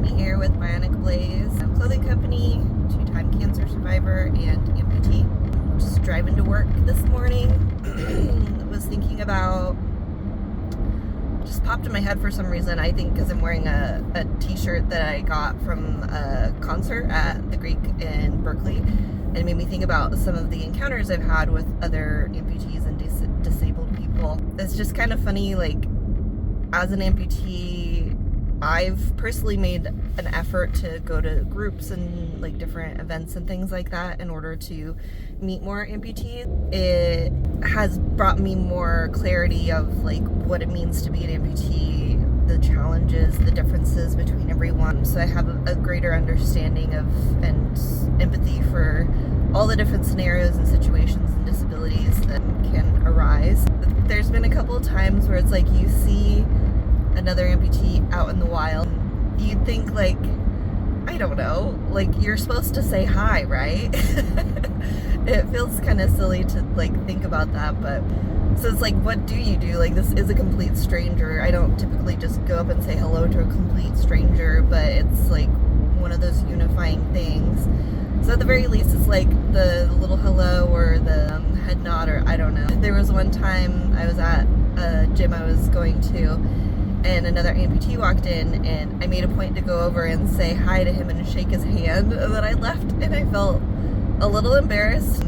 Courtney here with Bionic Blaze, a clothing company, two-time cancer survivor, and amputee. Just driving to work this morning. Was thinking about, just popped in my head for some reason, I think because I'm wearing a t-shirt that I got from a concert at the Greek in Berkeley, and it made me think about some of the encounters I've had with other amputees and disabled people. It's just kind of funny, like, as an amputee, I've personally made an effort to go to groups and like different events and things like that in order to meet more amputees. It has brought me more clarity of like what it means to be an amputee, the challenges, the differences between everyone. So I have a greater understanding of and empathy for all the different scenarios and situations and disabilities that can arise. There's been a couple of times where it's like you see another amputee out in the wild, you'd think like, I don't know, like you're supposed to say hi, right? It feels kind of silly to like think about that, but so it's like, what do you do? Like, this is a complete stranger. I don't typically just go up and say hello to a complete stranger, but it's like one of those unifying things. So at the very least, it's like the little hello or the head nod, or I don't know. There was one time I was at a gym I was going to, and another amputee walked in, and I made a point to go over and say hi to him and shake his hand, and then I left, and I felt a little embarrassed,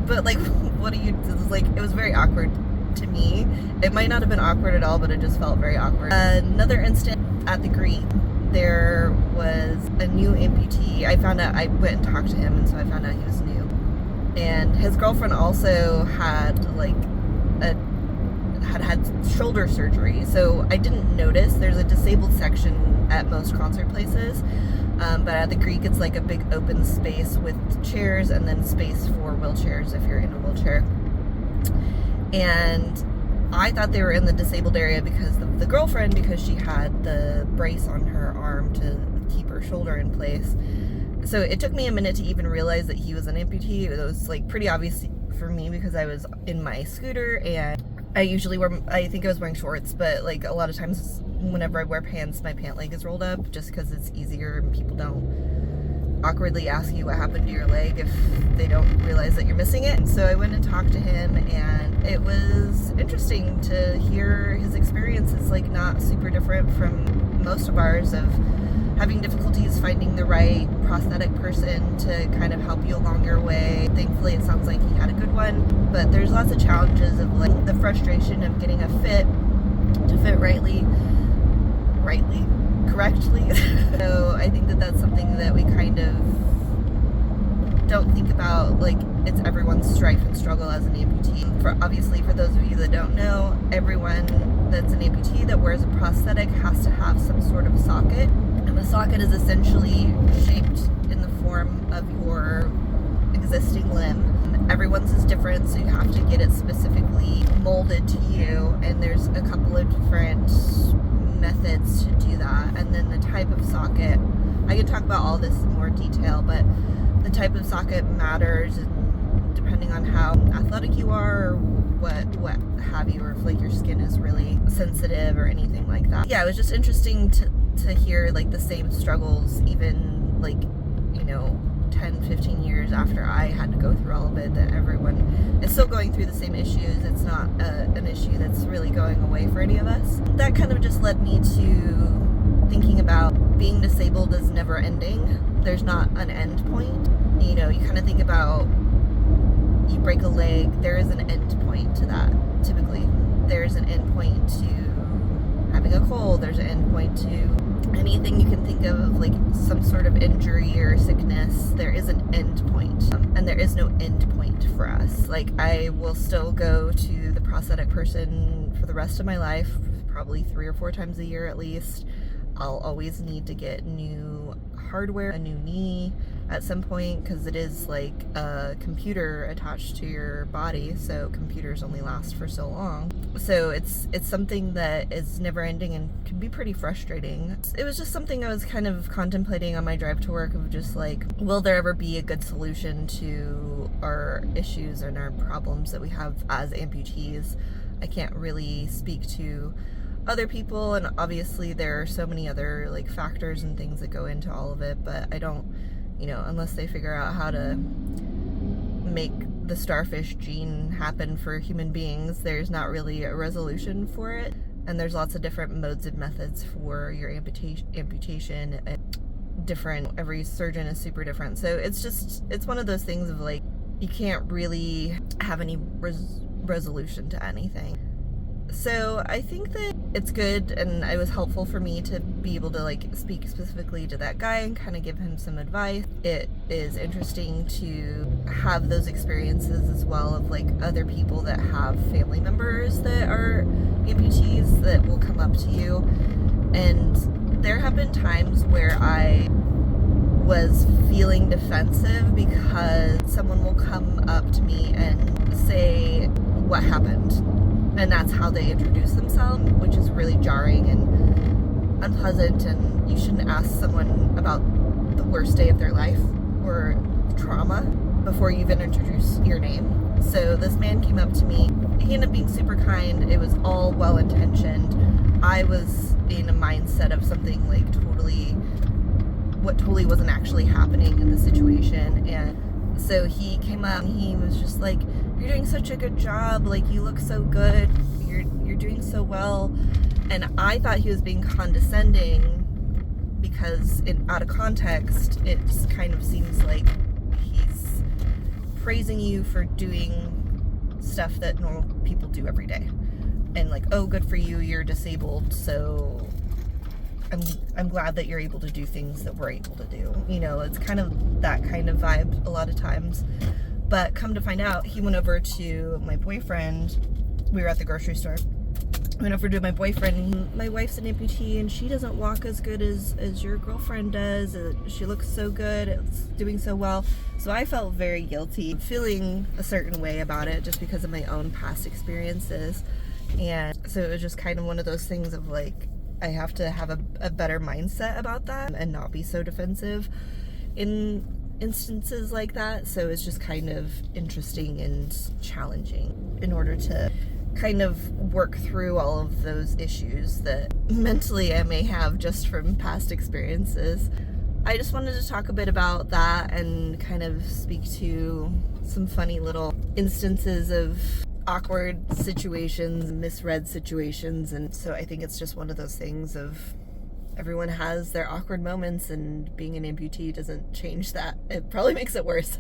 but like, what do you, like, it was very awkward to me. It might not have been awkward at all, but it just felt very awkward. Another instant at the Greek, there was a new amputee. I found out, I went and talked to him, and so I found out he was new, and his girlfriend also had like had shoulder surgery, so I didn't notice. There's a disabled section at most concert places, but at the Greek it's like a big open space with chairs and then space for wheelchairs if you're in a wheelchair. And I thought they were in the disabled area because of the girlfriend, because she had the brace on her arm to keep her shoulder in place. So it took me a minute to even realize that he was an amputee. It was like pretty obvious for me because I was in my scooter, and I usually wear, I think I was wearing shorts, but like a lot of times whenever I wear pants, my pant leg is rolled up just because it's easier and people don't awkwardly ask you what happened to your leg if they don't realize that you're missing it. So I went and talked to him, and it was interesting to hear his experience. It's like not super different from most of ours, of having difficulties finding the right prosthetic person to kind of help you along your way. Thankfully, it sounds like he had a good one, but there's lots of challenges of like the frustration of getting a fit to fit correctly. So I think that that's something that we kind of don't think about, like it's everyone's strife and struggle as an amputee. Obviously, for those of you that don't know, everyone that's an amputee that wears a prosthetic has to have some sort of socket. And the socket is essentially shaped in the form of your existing limb. Everyone's is different, so you have to get it specifically molded to you, and there's a couple of different methods to do that. And then the type of socket, I can talk about all this in more detail, but the type of socket matters depending on how athletic you are, or what have you, or if like your skin is really sensitive or anything like that. Yeah, it was just interesting to hear like the same struggles, even like, you know, 10-15 years after I had to go through all of it, that everyone is still going through the same issues. It's not an issue that's really going away for any of us. That kind of just led me to thinking about being disabled is never ending. There's not an end point. You know, you kind of think about, you break a leg, there is an end point to that. Typically, there's an end point to having a cold, there's an end point to anything you can think of, like some sort of injury or sickness. There is an end point, and there is no end point for us. Like, I will still go to the prosthetic person for the rest of my life, probably 3 or 4 times a year at least. I'll always need to get new hardware, a new knee at some point, because it is like a computer attached to your body, so computers only last for so long. So it's something that is never ending and can be pretty frustrating. It was just something I was kind of contemplating on my drive to work, of just like, will there ever be a good solution to our issues and our problems that we have as amputees? I can't really speak to other people, and obviously there are so many other like factors and things that go into all of it, but I don't, unless they figure out how to make the starfish gene happen for human beings, there's not really a resolution for it. And there's lots of different modes and methods for your amputation, and every surgeon is super different. So it's one of those things of like, you can't really have any resolution to anything. So I think that it's good, and it was helpful for me to be able to like speak specifically to that guy and kind of give him some advice. It is interesting to have those experiences as well of like other people that have family members that are amputees that will come up to you. And there have been times where I was feeling defensive because someone will come up to me and say what happened. And that's how they introduce themselves, which is really jarring and unpleasant, and you shouldn't ask someone about the worst day of their life or trauma before you even introduce your name. So this man came up to me. He ended up being super kind. It was all well-intentioned. I was in a mindset of something like what totally wasn't actually happening in the situation. And so he came up and he was just like, "You're doing such a good job, like you look so good, you're doing so well." And I thought he was being condescending because out of context it just kind of seems like he's praising you for doing stuff that normal people do every day, and like, "Oh, good for you, you're disabled, so I'm glad that you're able to do things that we're able to do." It's kind of that kind of vibe a lot of times. But come to find out, he went over to my boyfriend. We were at the grocery store. Went over to my boyfriend. "My wife's an amputee and she doesn't walk as good as your girlfriend does. She looks so good, it's doing so well." So I felt very guilty, feeling a certain way about it just because of my own past experiences. And so it was just kind of one of those things of like, I have to have a better mindset about that and not be so defensive in instances like that. So it's just kind of interesting and challenging in order to kind of work through all of those issues that mentally I may have just from past experiences. I just wanted to talk a bit about that and kind of speak to some funny little instances of awkward situations, misread situations. And so I think it's just one of those things of everyone has their awkward moments, and being an amputee doesn't change that. It probably makes it worse.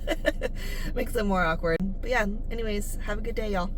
Makes it more awkward. But yeah, anyways, have a good day, y'all.